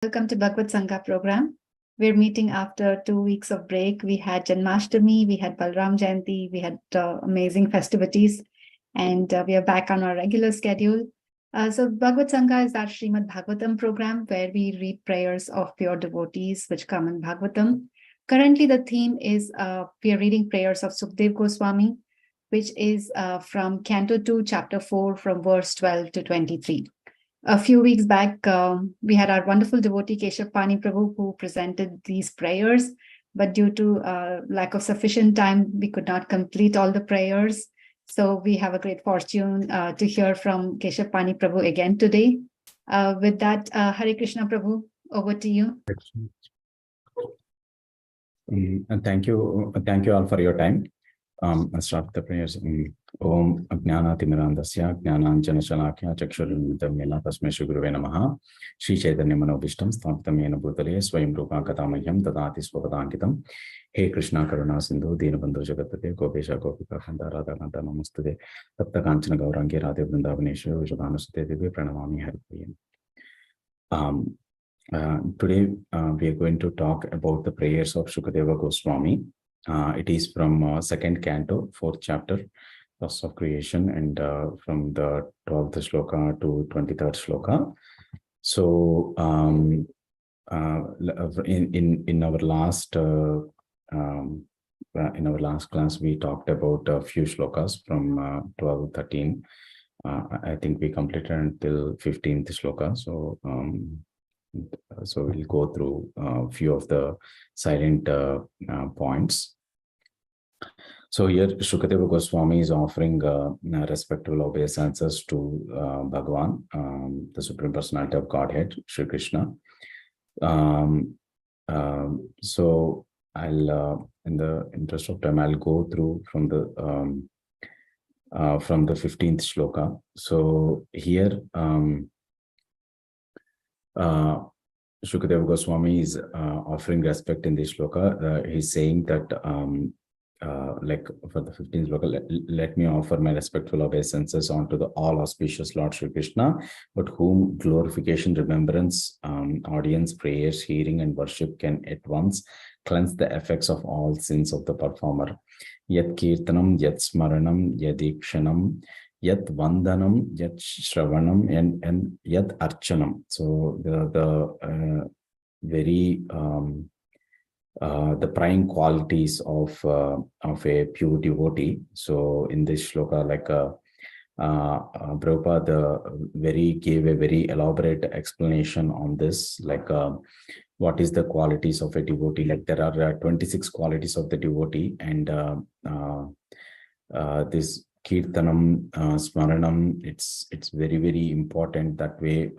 Welcome to BhagavatSanga program. We're meeting after 2 weeks of break. We had Janmashtami, we had Balram Jayanti, we had amazing festivities, and we are back on our regular schedule. So BhagavatSanga is our Srimad Bhagavatam program where we read prayers of pure devotees which come in Bhagavatam. Currently, the theme is we are reading prayers of Sukhdev Goswami, which is from Canto 2, Chapter 4, from verse 12 to 23. A few weeks back, we had our wonderful devotee Kesavapani prabhu who presented these prayers, but due to lack of sufficient time, we could not complete all the prayers. So we have a great fortune to hear from Kesavapani prabhu again today. With that, Hare Krishna prabhu, over to you. And thank you all for your time. I'll start the prayers. Om Ajnana Timirandasya Jnananjana Shalakya Chakshurunmitamena Tasmai Shri Gurave Namaha Shri Chaitanya Manobhishtam Sthapitam Yena Bhutale Swayam Rupa Katamahyam Dadati Swapadankhitam He Krishna Karuna Sindhu Dinabandhu Jagatpate Gopesha Gopika Kanda Radha Kanta Namaste Tapta Kanchana Gaurangi Radhe Vrindavaneshwara Vishwadanasute Devi Pranamami Haripriya. Today we are going to talk about the prayers of Sukadeva Goswami. It is from second canto, fourth chapter, Loss of Creation, and from the 12th shloka to 23rd shloka. So, in our last class, we talked about a few shlokas from 12, 13. I think we completed until 15th shloka. So we'll go through a few of the silent points. So here Sukadeva Goswami is offering respectful obeisances to Bhagavan, the Supreme Personality of Godhead, Shri Krishna. So I'll, in the interest of time, I'll go through from the 15th shloka. So here Sukadeva Goswami is offering respect in this shloka. He's saying that like for the 15th shloka, let me offer my respectful obeisances unto the all auspicious Lord Shri Krishna, but whom glorification, remembrance, audience, prayers, hearing, and worship can at once cleanse the effects of all sins of the performer. Yat kirtanam, yat smaranam, yadikshanam, yat vandanam, yat shravanam, and yat archanam. So the very the prime qualities of a pure devotee. So in this shloka, like Prabhupada gave a very elaborate explanation on this, like what is the qualities of a devotee. Like there are 26 qualities of the devotee, and this kirtanam, smaranam, it's very, very important. That way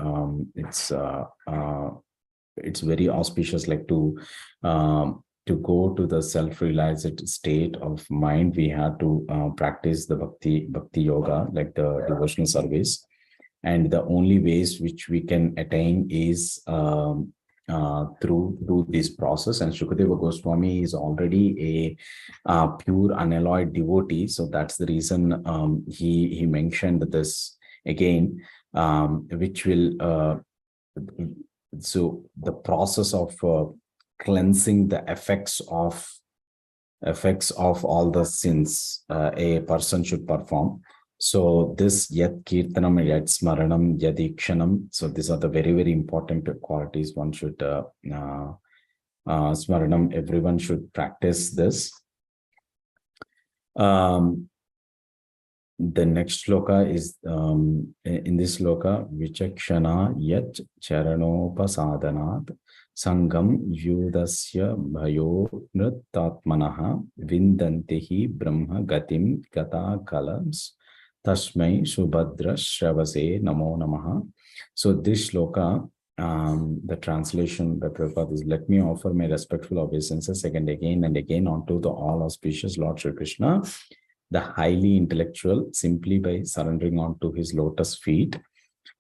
it's very auspicious, like to go to the self-realized state of mind. We have to practice the bhakti yoga, like the devotional service, and the only ways which we can attain is through this process. And Sukadeva Goswami is already a pure unalloyed devotee, so that's the reason he mentioned this again, which will so the process of cleansing the effects of all the sins a person should perform. So this yat kirtanam, yat smaranam, yadikshanam, so these are the very, very important qualities one should smaranam, everyone should practice this. The next shloka is in this shloka, Vichakshana yat charanopasadanat sangam yudasya bhayo nrittatmanaha vindantihi brahma gatim gata kalams tasmai subhadra shravase namo namaha. So this shloka, the translation by Prabhupada is, let me offer my respectful obeisances again and again unto the all auspicious Lord Shri Krishna, the highly intellectual, simply by surrendering onto his lotus feet,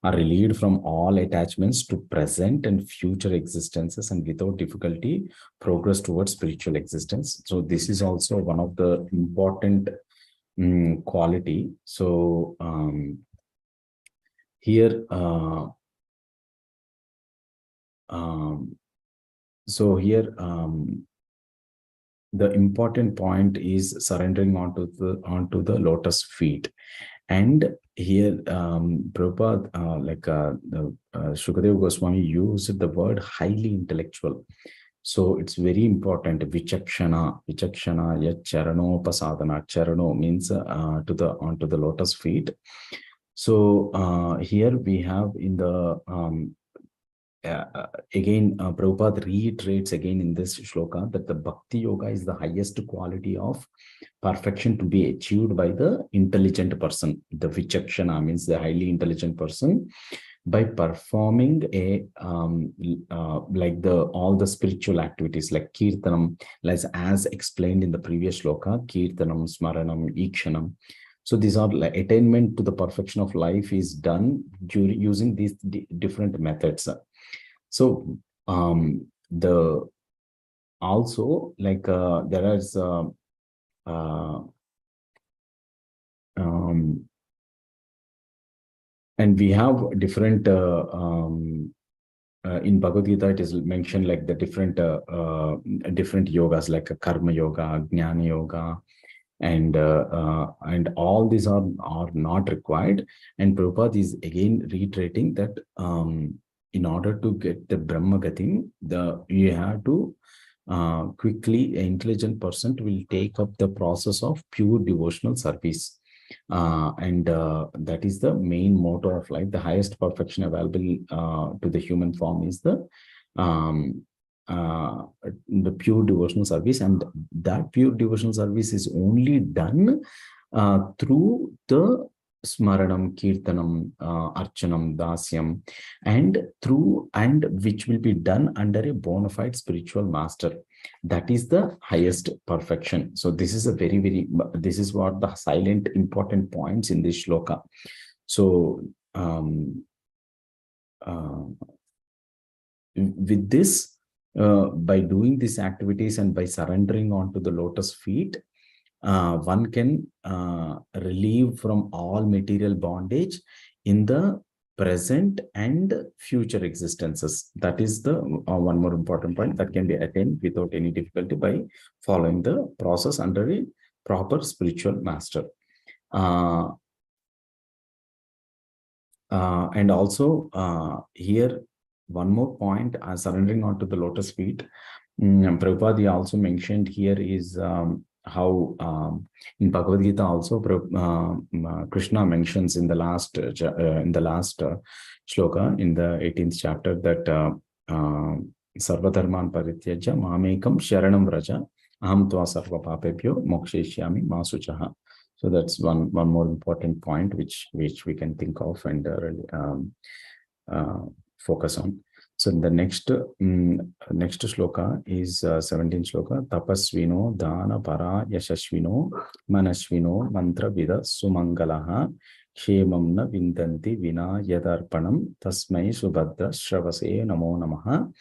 are relieved from all attachments to present and future existences, and without difficulty progress towards spiritual existence. So this is also one of the important quality. So here so here, the important point is surrendering onto the lotus feet. And here, Prabhupada, Sukhdev Goswami used the word highly intellectual. So it's very important. Vichakshana yat charano pasadana. Charano means onto the lotus feet. So here we have in the again, Prabhupada reiterates again in this shloka that the bhakti yoga is the highest quality of perfection to be achieved by the intelligent person. The vichakshana means the highly intelligent person, by performing a all the spiritual activities like kirtanam, as explained in the previous shloka, kirtanam, smaranam, ikshanam. So these are like attainment to the perfection of life is done using these different methods. So there is and we have different in Bhagavad Gita, it is mentioned like the different yogas like karma yoga, jnana yoga, and all these are not required. And Prabhupada is again reiterating that in order to get the Brahmagati, you have to quickly, an intelligent person will take up the process of pure devotional service. And that is the main motto of life. The highest perfection available to the human form is the pure devotional service, and that pure devotional service is only done through the smaranam, kirtanam, archanam, dasyam, and which will be done under a bona fide spiritual master. That is the highest perfection. So this is this is what the silent important points in this shloka. So with this, by doing these activities and by surrendering onto the lotus feet, one can relieve from all material bondage in the present and future existences. That is the one more important point that can be attained without any difficulty by following the process under a proper spiritual master. And also here, one more point, surrendering onto the lotus feet. Prabhupada also mentioned here is how in Bhagavad Gita also Krishna mentions in the last shloka in the 18th chapter that sarvadharman parityajya mamekam sharanam vraja aham tva sarva papebhyo mokshayishyami ma suchaha. So that's one more important point which we can think of and focus on. So the next shloka is 17th shloka. Tapasvino dana para yashashvino manashvino mantra vida sumangalaha kshemam na vindanti vina yadarpanam tasmai subhadra shravase namo namaha.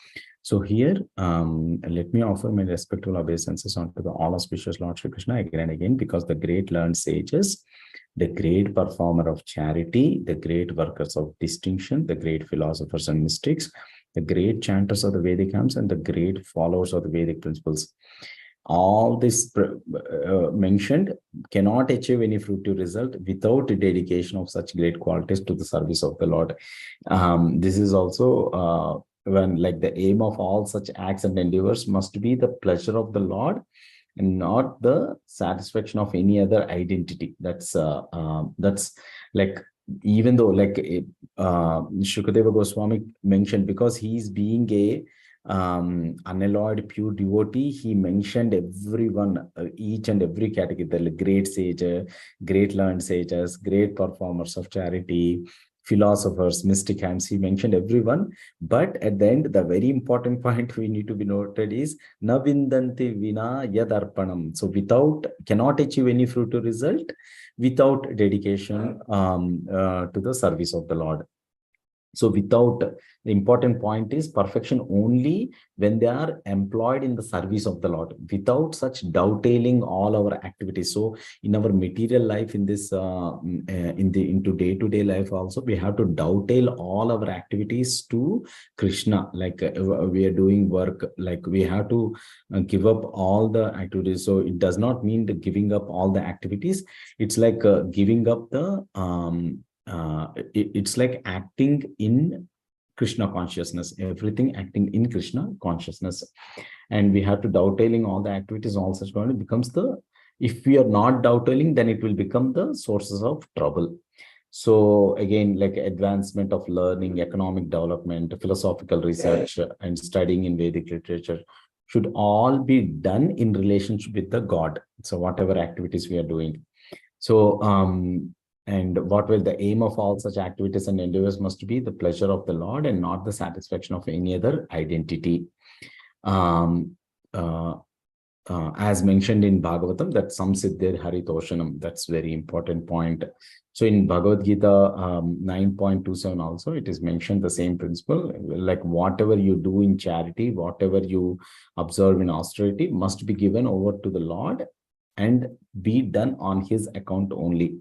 So here, let me offer my respectful obeisances unto the all auspicious Lord Shri Krishna again and again, because the great learned sages, the great performer of charity, the great workers of distinction, the great philosophers and mystics, the great chanters of the Vedic hymns, and the great followers of the Vedic principles, all this mentioned cannot achieve any fruitive result without the dedication of such great qualities to the service of the Lord. This is also when the aim of all such acts and endeavors must be the pleasure of the Lord and not the satisfaction of any other identity. That's even though Shukadeva Goswami mentioned, because he's being a unalloyed pure devotee, he mentioned everyone, each and every category, the great sage, great learned sages, great performers of charity, philosophers, mystic hands, he mentioned everyone. But at the end, the very important point we need to be noted is na vindanti vina yadarpanam. So cannot achieve any fruitful result without dedication to the service of the Lord. So without, the important point is perfection only when they are employed in the service of the Lord, without such dovetailing all our activities. So in our material life, in this into day-to-day life also, we have to dovetail all our activities to Krishna. Like we are doing work, like we have to give up all the activities. So it does not mean the giving up all the activities. It's like giving up the it's like acting in Krishna consciousness, everything acting in Krishna consciousness. And we have to dovetailing all the activities, all such kind, it becomes the, if we are not dovetailing, then it will become the sources of trouble. So again, like advancement of learning, economic development, philosophical research, and studying in Vedic literature should all be done in relationship with the God. So whatever activities we are doing. So and what will the aim of all such activities and endeavors must be the pleasure of the Lord and not the satisfaction of any other identity. Um, as mentioned in Bhagavatam, that samsiddhir haritoshanam, that's very important point. So in Bhagavad Gita 9.27 also, it is mentioned the same principle, like whatever you do in charity, whatever you observe in austerity must be given over to the Lord and be done on his account only.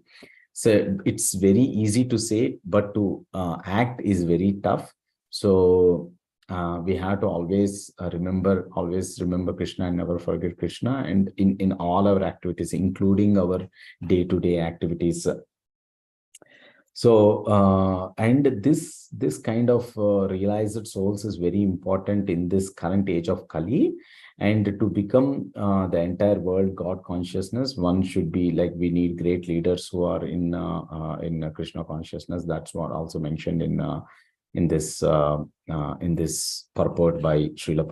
So it's very easy to say, but to act is very tough. So we have to always remember Krishna and never forget Krishna, and in all our activities, including our day-to-day activities. So and this kind of realized souls is very important in this current age of Kali. And to become the entire world God consciousness, one should be like, we need great leaders who are in Krishna consciousness. That's what also mentioned in this purport by Srila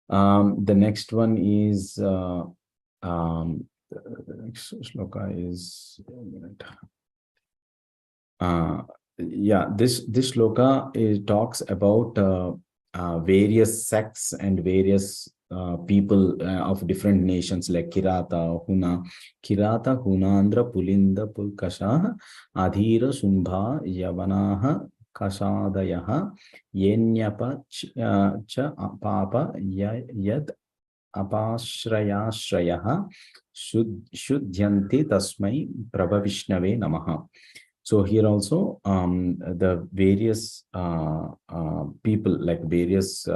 Prabhupada. The next one is the next shloka is this shloka talks about various sects and various people of different nations, like Kirata, Hunandra, Pulinda, Pulkasha, Adhira, Sumbha, Yavanaha, Kasadayaha, Yenyapa, Cha, Papa, Yad, Apashrayashrayaha, Shudhyanti Tasmai Prabhavishnave Namaha. So here also the various people, like various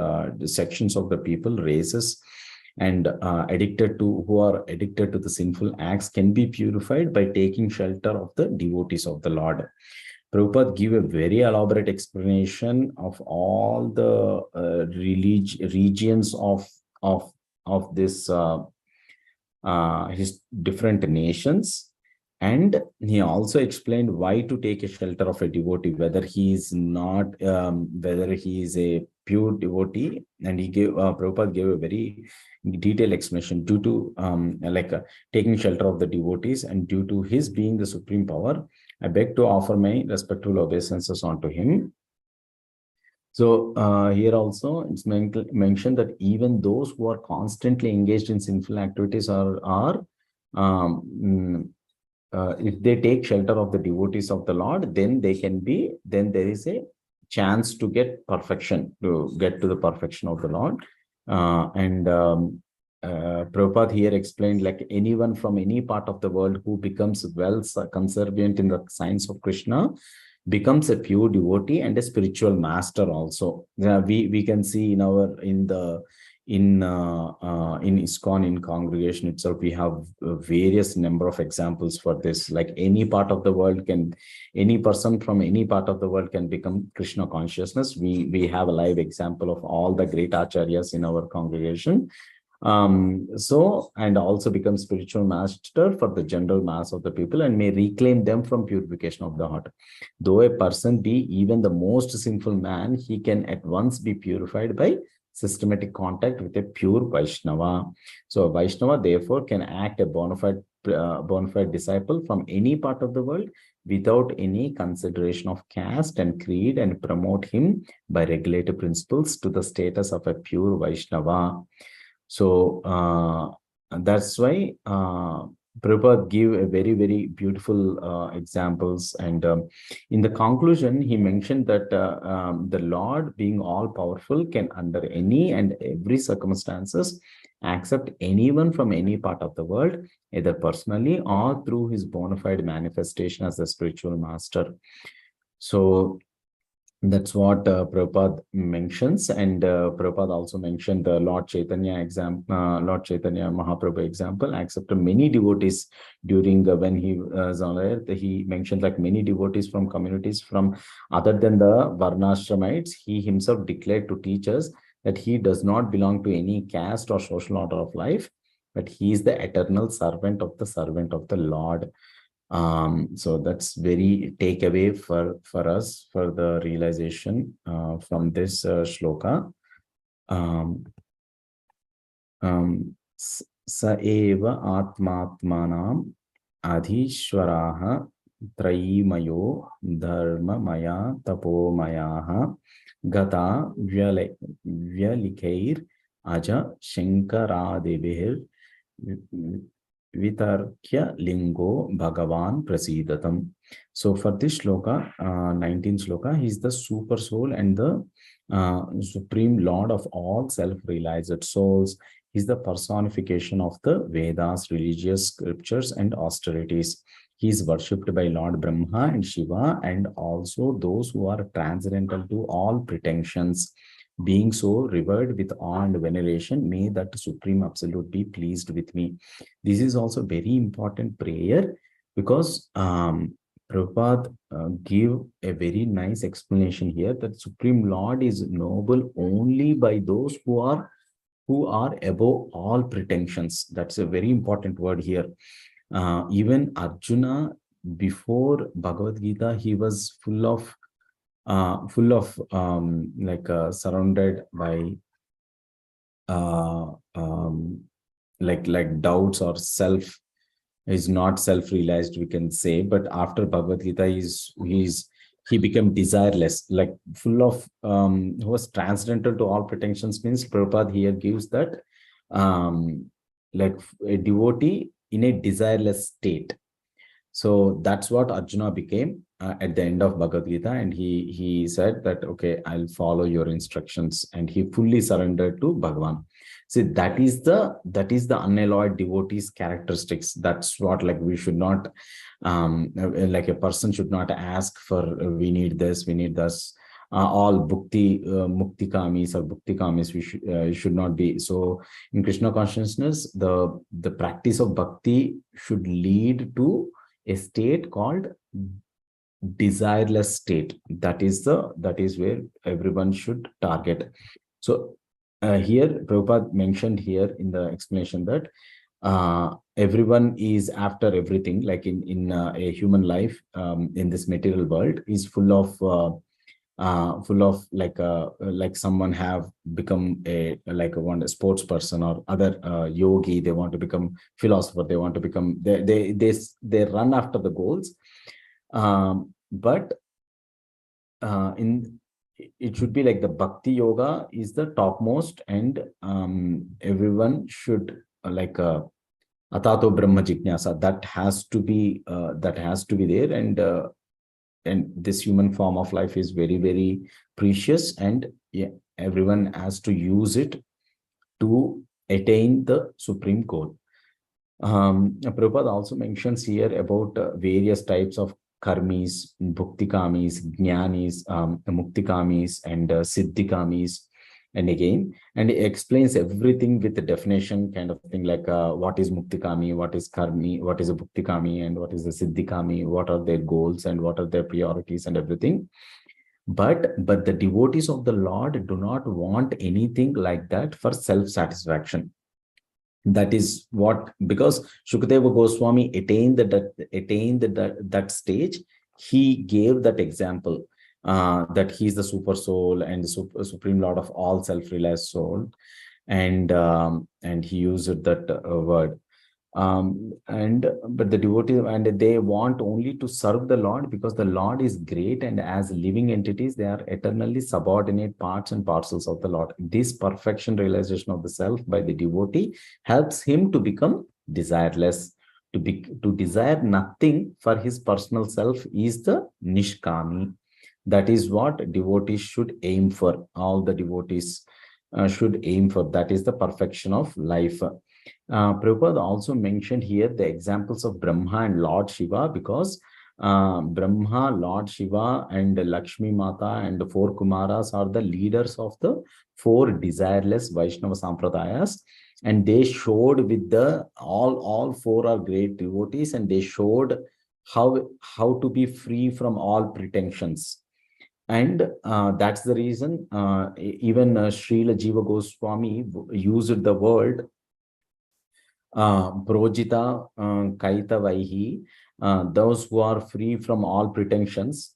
sections of the people, races, and who are addicted to the sinful acts can be purified by taking shelter of the devotees of the Lord. Prabhupada gave a very elaborate explanation of all the regions of this his different nations. And he also explained why to take a shelter of a devotee, whether he is not, whether he is a pure devotee. And he gave, Prabhupada gave a very detailed explanation due to taking shelter of the devotees, and due to his being the supreme power, I beg to offer my respectful obeisances unto him. So here also it's mentioned that even those who are constantly engaged in sinful activities are if they take shelter of the devotees of the Lord, then there is a chance to get perfection, to get to the perfection of the Lord. Prabhupada here explained, like anyone from any part of the world who becomes well conservant in the signs of Krishna becomes a pure devotee and a spiritual master also. We can see in ISKCON, in congregation itself, we have various number of examples for this. Like any part of the world any person from any part of the world can become Krishna consciousness. We have a live example of all the great acharyas in our congregation. And also become spiritual master for the general mass of the people, and may reclaim them from purification of the heart. Though a person be even the most sinful man, he can at once be purified by systematic contact with a pure Vaishnava. So a Vaishnava therefore can act a bona fide disciple from any part of the world without any consideration of caste and creed, and promote him by regulative principles to the status of a pure Vaishnava. So that's why Prabhupada gave a very, very beautiful examples. And in the conclusion, he mentioned that the Lord, being all powerful, can under any and every circumstances accept anyone from any part of the world, either personally or through his bona fide manifestation as a spiritual master. So that's what Prabhupada mentions. And Prabhupada also mentioned the Lord Chaitanya Lord Chaitanya Mahaprabhu example, accepted many devotees during when he was on earth. He mentioned like many devotees from communities from other than the Varnashramites. He himself declared to teach us that he does not belong to any caste or social order of life, but he is the eternal servant of the Lord. So that's very takeaway for us for the realization from this shloka. Sa eva atmatmanam adhishwaraha trayimayo dharmamaya tapomayaha gata vyalikair aja shankaradebhir Vitarkya Lingo Bhagavan Prasidatam. So for this shloka, 19th shloka, he is the super soul and the supreme lord of all self-realized souls. He is the personification of the Vedas, religious scriptures, and austerities. He is worshipped by Lord Brahma and Shiva, and also those who are transcendental to all pretensions. Being so revered with awe and veneration, may that Supreme Absolute be pleased with me. This is also very important prayer because Prabhupada give a very nice explanation here that Supreme Lord is noble only by those who are above all pretensions. That's a very important word here. Even Arjuna, before Bhagavad Gita, he was full of surrounded by like doubts or self is not self-realized, we can say. But after Bhagavad Gita, he became desireless, like full of who was transcendental to all pretensions. Means Prabhupada here gives that like a devotee in a desireless state. So that's what Arjuna became at the end of Bhagavad Gita, and he said that, okay, I'll follow your instructions, and he fully surrendered to Bhagavan. See, that is the unalloyed devotee's characteristics. That's what, like, we should not like a person should not ask for we need this, we need this. All mukti kamis or bhukti kamis, we should not be. So in Krishna consciousness, the practice of bhakti should lead to a state called desireless state. That is where everyone should target. So here Prabhupada mentioned here in the explanation that everyone is after everything, like in a human life, in this material world is full of like someone have become a sports person, or other yogi, they want to become philosopher, they want to become, they run after the goals, but in it should be like the bhakti yoga is the topmost, and everyone should atato brahma jignasa, that has to be there. And this human form of life is very, very precious, and yeah, everyone has to use it to attain the supreme goal. Prabhupada also mentions here about various types of karmis, bhuktikamis, jnanis, muktikamis, and siddhikamis. And he explains everything with the definition kind of thing, like what is muktikami, what is karmi, what is a bhuktikami, and what is a siddhikami, what are their goals and what are their priorities and everything. But the devotees of the Lord do not want anything like that for self-satisfaction. That is what, because Sukhdev Goswami attained that stage, he gave that example. That he is the super soul and the supreme lord of all self-realized soul, and he used that word. But the devotees, and they want only to serve the Lord because the Lord is great, and as living entities, they are eternally subordinate parts and parcels of the Lord. This perfection realization of the self by the devotee helps him to become desireless, to desire nothing for his personal self is the nishkami. That is what devotees should aim for. All the devotees should aim for. That is the perfection of life. Prabhupada also mentioned here the examples of Brahma and Lord Shiva, because Brahma, Lord Shiva, and Lakshmi Mata and the four Kumaras are the leaders of the four desireless Vaishnava Sampradayas. And they showed with the all four are great devotees, and they showed how to be free from all pretensions. And that's the reason even Srila Jiva Goswami used the word Brojita Kaitavaihi, those who are free from all pretensions,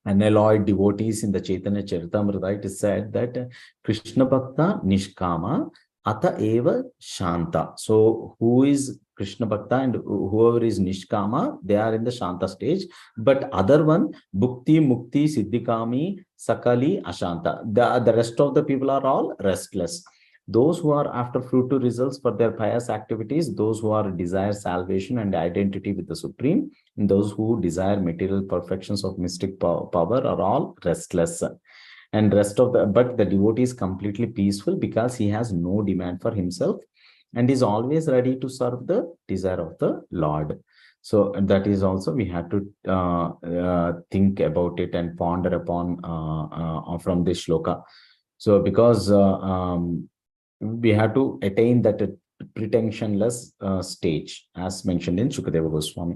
unalloyed devotees. In the Chaitanya Charitamrita, it is said that Krishna Bhakta Nishkama Ata Eva Shanta. So who is Krishna Bhakta and whoever is Nishkama, they are in the Shanta stage. But other one, Bhukti, Mukti, Siddhikami, Sakali, Ashanta. The rest of the people are all restless. Those who are after fruitful results for their pious activities, those who are desire salvation and identity with the Supreme, and those who desire material perfections of mystic power are all restless. And rest of but the devotee is completely peaceful because he has no demand for himself and is always ready to serve the desire of the Lord. So that is also we have to think about it and ponder upon from this shloka. So because we have to attain that pretensionless stage, as mentioned in Sukadeva Goswami.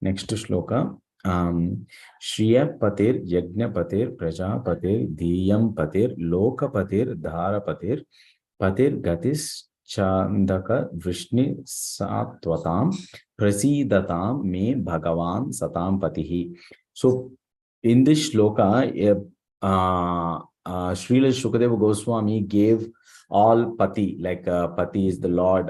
Next shloka. Shriya Patir, Yajna Patir, Praja Patir, Diyam Patir, Loka Patir, Dhara Patir, Patir Gatis Chandaka Vrishni Satvatam, Prasidatam Me Bhagavan Satam Patihi. So in this shloka, Srila Sukadeva Goswami gave all pati, like pati is the Lord,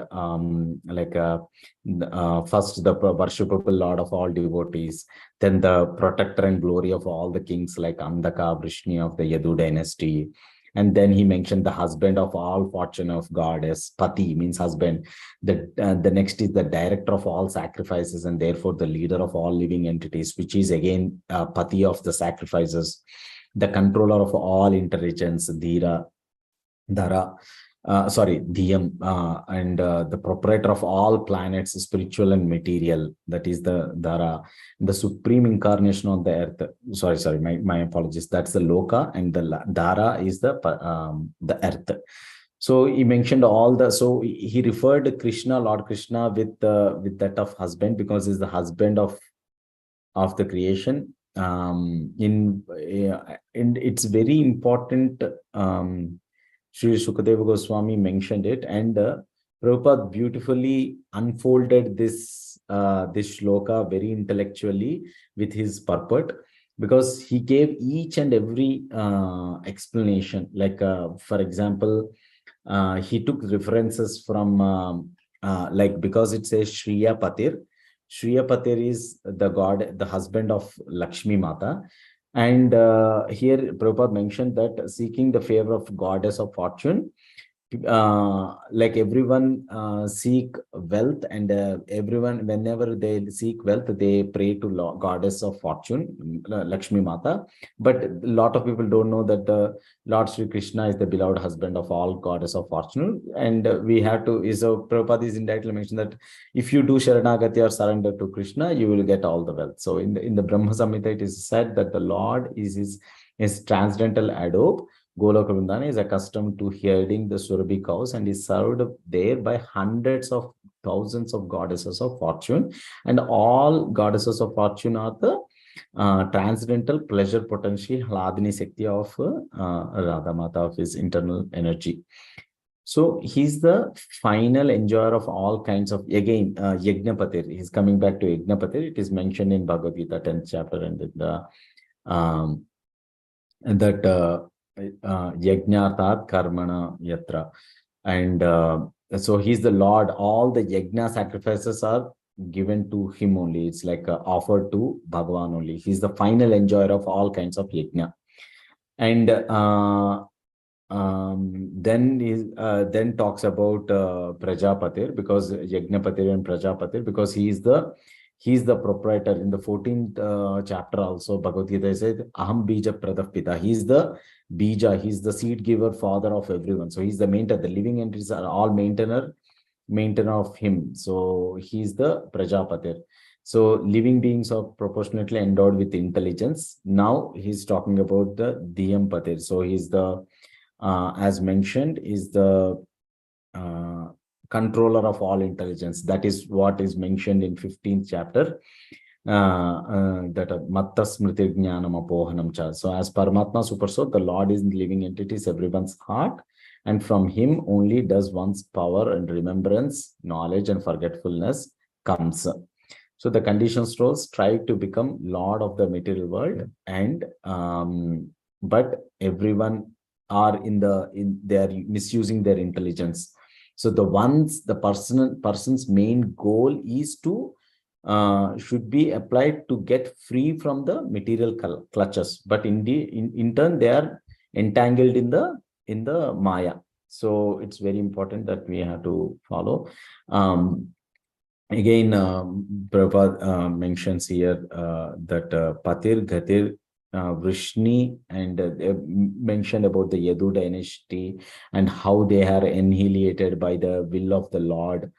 first the worshipable Lord of all devotees, then the protector and glory of all the kings like Andaka, Vrishni of the Yadu dynasty. And then he mentioned the husband of all fortune of goddess. Pati means husband. The next is the director of all sacrifices and therefore the leader of all living entities, which is again pati of the sacrifices. The controller of all intelligence, Dhara, Dhyam, and the proprietor of all planets, spiritual and material, that is the Dhara, the supreme incarnation on the earth. My apologies. That's the Loka, and the Dhara is the earth. So he mentioned all the, so he referred Krishna, Lord Krishna, with that of husband, because he's the husband of the creation. And it's very important. Sri Sukadeva Goswami mentioned it, and Prabhupada beautifully unfolded this shloka very intellectually with his purport, because he gave each and every explanation. Like, for example, he took references from, like, because it says Shriya Patir. Shriya Patir is the god, the husband of Lakshmi Mata. And here Prabhupada mentioned that seeking the favor of goddess of fortune, like everyone seek wealth, and everyone, whenever they seek wealth, they pray to goddess of fortune, Lakshmi Mata. But a lot of people don't know that the Lord Sri Krishna is the beloved husband of all goddess of fortune. And we have to, so Prabhupada is indirectly mentioned that if you do Sharanagati or surrender to Krishna, you will get all the wealth. So in the Brahma Samhita, it is said that the Lord is his transcendental adobe. Goloka Vrindana is accustomed to herding the Surabhi cows and is served there by hundreds of thousands of goddesses of fortune. And all goddesses of fortune are the transcendental pleasure potential Hladini Shakti of Radha Mata, of his internal energy. So he's the final enjoyer of all kinds of, again, Yajnapatir. He's coming back to Yajnapatir. It is mentioned in Bhagavad Gita 10th chapter, and that Yajnartat Karmana Yatra. And so he's the Lord. All the Yajna sacrifices are given to him only. It's like offered to Bhagavan only. He's the final enjoyer of all kinds of Yajna. And then talks about Prajapatir, because Yajnapatir and Prajapatir, because he's the proprietor. In the 14th chapter also, Bhagavad Gita says, Aham Bija Pradav Pita. He's the Bija, he's the seed giver, father of everyone. So he's the maintainer. The living entities are all maintainer of him. So he's the Prajapatir. So living beings are proportionately endowed with intelligence. Now he's talking about the Diyampatir. So he's the as mentioned, is the controller of all intelligence. That is what is mentioned in 15th chapter. That Matta Smriti Jnanam Apohanam Cha. So as Paramatma Super Soul, the Lord is living entities, everyone's heart, and from him only does one's power and remembrance, knowledge and forgetfulness comes. So the conditioned souls try to become Lord of the material world, and but everyone are they are misusing their intelligence. So the person's main goal is to should be applied to get free from the material clutches, but in turn they are entangled in the Maya. So it's very important that we have to follow. Again, Prabhupada mentions here that Patir, Ghatir, Vrishni, and mentioned about the Yadu dynasty and how they are annihilated by the will of the Lord.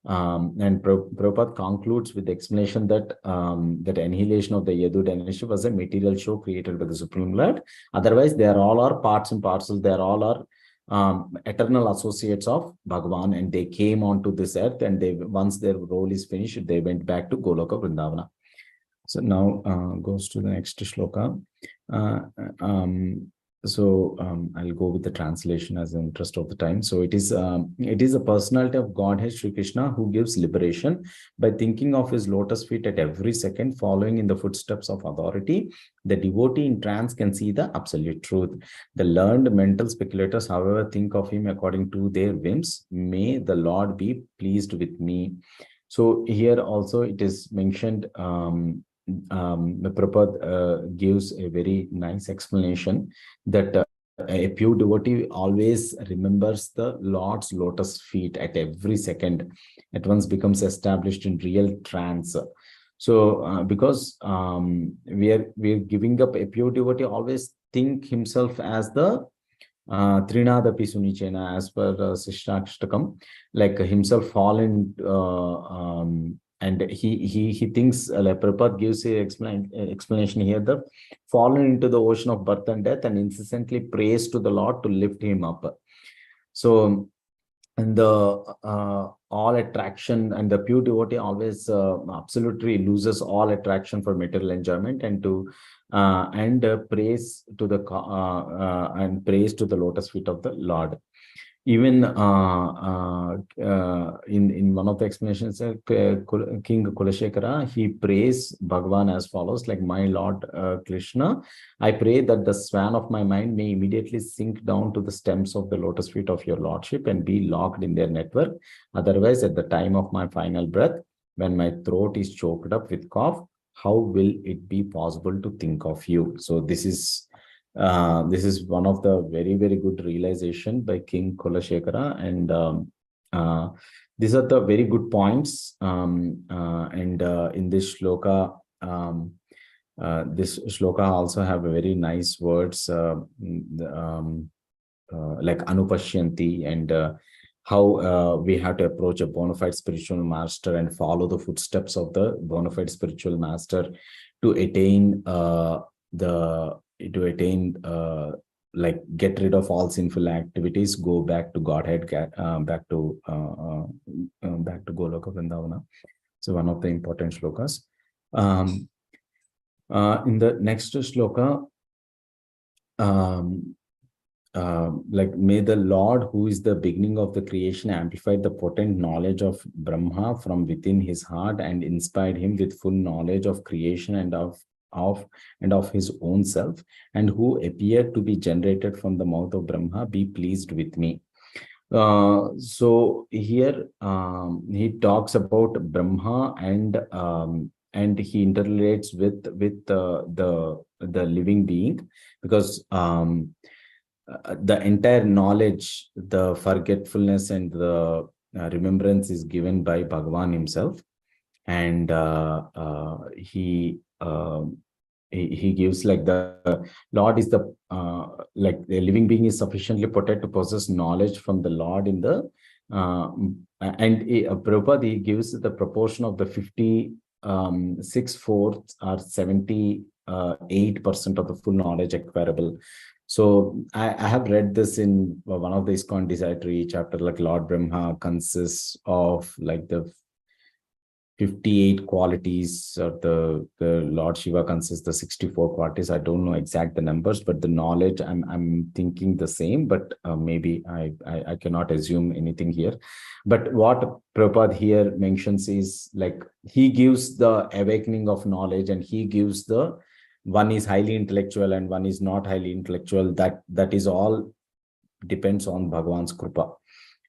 And Prabhupada concludes with the explanation that that annihilation of the Yadu dynasty was a material show created by the Supreme Lord. Otherwise, they are all our parts and parcels. They are all our eternal associates of Bhagavan, and they came onto this earth, and they, once their role is finished, they went back to Goloka Vrindavana. So now goes to the next shloka. I'll go with the translation as an interest of the time. So it is a personality of Godhead Sri Krishna who gives liberation by thinking of his lotus feet at every second, following in the footsteps of authority. The devotee in trance can see the absolute truth. The learned mental speculators, however, think of him according to their whims. May the Lord be pleased with me. So here also it is mentioned, the Prabhupada gives a very nice explanation that a pure devotee always remembers the Lord's lotus feet at every second. At once becomes established in real trance. So because we are giving up, a pure devotee always think himself as the Trinadapi Sunichena, as per Sishtakshtakam, like himself fallen, and he thinks, like Prabhupada gives a explanation here, that fallen into the ocean of birth and death, and incessantly prays to the Lord to lift him up. So, and the all attraction, and the pure devotee always absolutely loses all attraction for material enjoyment, and praise to the lotus feet of the Lord. Even in one of the explanations, King Kulashekara, he prays Bhagavan as follows, like, my Lord Krishna, I pray that the swan of my mind may immediately sink down to the stems of the lotus feet of your Lordship and be locked in their network. Otherwise, at the time of my final breath, when my throat is choked up with cough, how will it be possible to think of you? So this is one of the very, very good realization by King Kulashekara, and these are the very good points. In this shloka, also have a very nice words, like Anupashyanti, and how we have to approach a bona fide spiritual master and follow the footsteps of the bona fide spiritual master to attain like get rid of all sinful activities, go back to Godhead, back to Goloka Vrindavana. So one of the important shlokas. In the next shloka, like, may the Lord, who is the beginning of the creation, amplify the potent knowledge of Brahma from within his heart and inspired him with full knowledge of creation and of his own self, and who appeared to be generated from the mouth of Brahma, be pleased with me. So here he talks about Brahma, and he interrelates with the living being, because the entire knowledge, the forgetfulness and the remembrance is given by Bhagavan himself. And he gives like the Lord is the like the living being is sufficiently protected to possess knowledge from the Lord in the Prabhupada, he gives the proportion of the 56/4 or 78% of the full knowledge acquirable. So I have read this in one of the ISKCON Desire chapter, like Lord Brahma consists of like the 58 qualities, or the Lord Shiva consists the 64 qualities. I don't know exact the numbers, but the knowledge I'm thinking the same, but maybe I cannot assume anything here. But what Prabhupada here mentions is like he gives the awakening of knowledge, and he gives the one is highly intellectual and one is not highly intellectual. That is all depends on Bhagavan's Kripa,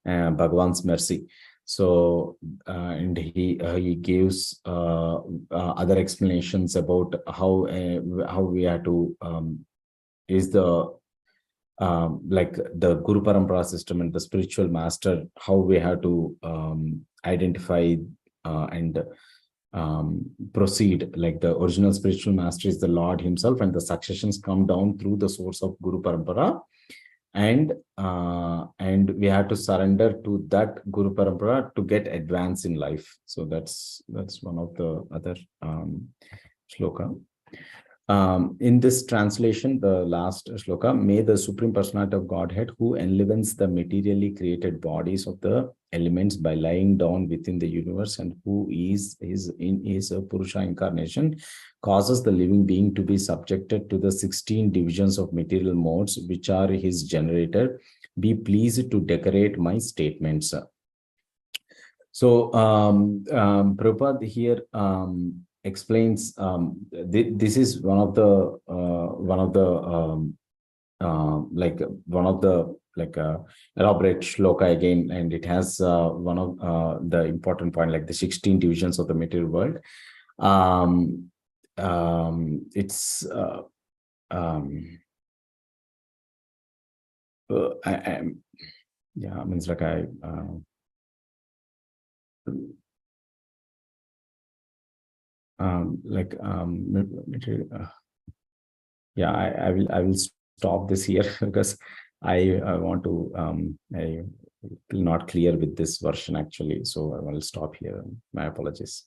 Bhagavan's mercy. So and he gives other explanations about how we have to is the like the Guru Parampara system and the spiritual master, how we have to identify and proceed. Like the original spiritual master is the Lord himself, and the successions come down through the source of Guru Parampara. And we have to surrender to that Guru Parampara to get advance in life. So that's one of the other shloka. In this translation, the last shloka, may the Supreme Personality of Godhead, who enlivens the materially created bodies of the elements by lying down within the universe, and who is in his Purusha incarnation, causes the living being to be subjected to the 16 divisions of material modes, which are his generator, be pleased to decorate my statements. So Prabhupada here explains this is one of the elaborate shloka again, and it has one of the important point, like the 16 divisions of the material world. It's yeah, means like yeah, I will stop this here because I want to I feel not clear with this version actually, so I will stop here. My apologies.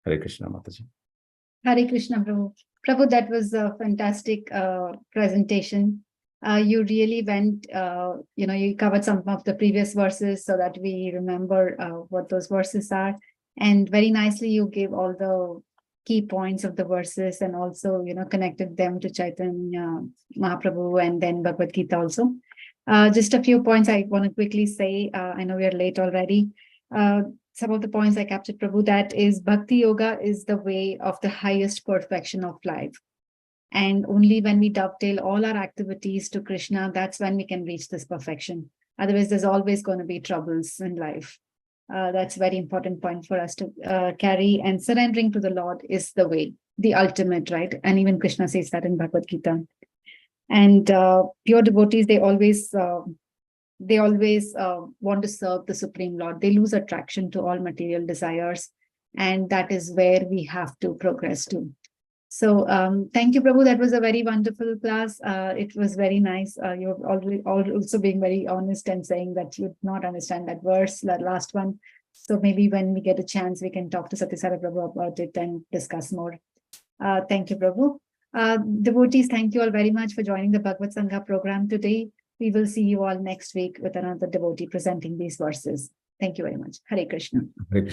Hare Krishna, Mataji. Hare Krishna, Prabhu. Prabhu, that was a fantastic presentation. You really went, you covered some of the previous verses so that we remember what those verses are. And very nicely, you gave all the key points of the verses, and also, connected them to Chaitanya Mahaprabhu and then Bhagavad Gita also. Just a few points I want to quickly say. I know we are late already. Some of the points I captured, Prabhu, that is Bhakti Yoga is the way of the highest perfection of life. And only when we dovetail all our activities to Krishna, that's when we can reach this perfection. Otherwise, there's always going to be troubles in life. That's a very important point for us to carry. And surrendering to the Lord is the way, the ultimate, right? And even Krishna says that in Bhagavad Gita. And pure devotees, they always want to serve the Supreme Lord. They lose attraction to all material desires. And that is where we have to progress to. So thank you, Prabhu. That was a very wonderful class. It was very nice. You're also being very honest and saying that you did not understand that verse, that last one. So maybe when we get a chance, we can talk to Satyasara Prabhu about it and discuss more. Thank you, Prabhu. Devotees, thank you all very much for joining the BhagavatSanga program today. We will see you all next week with another devotee presenting these verses. Thank you very much. Hare Krishna. Hare Krishna.